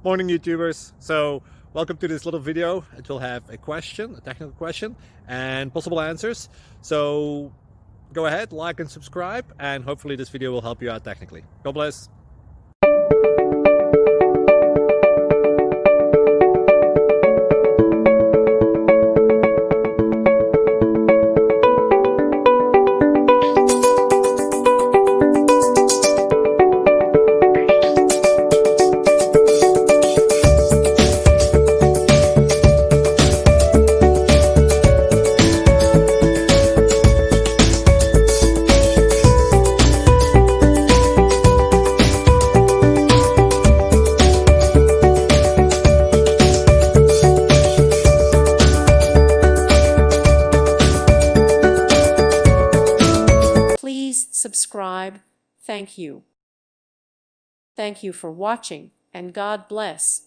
Morning YouTubers. So welcome to this little video. It will have a question, a technical question, and possible answers. So go ahead, like and subscribe, and hopefully this video will help you out technically. God bless. Please subscribe. Thank you. Thank you for watching, and God bless.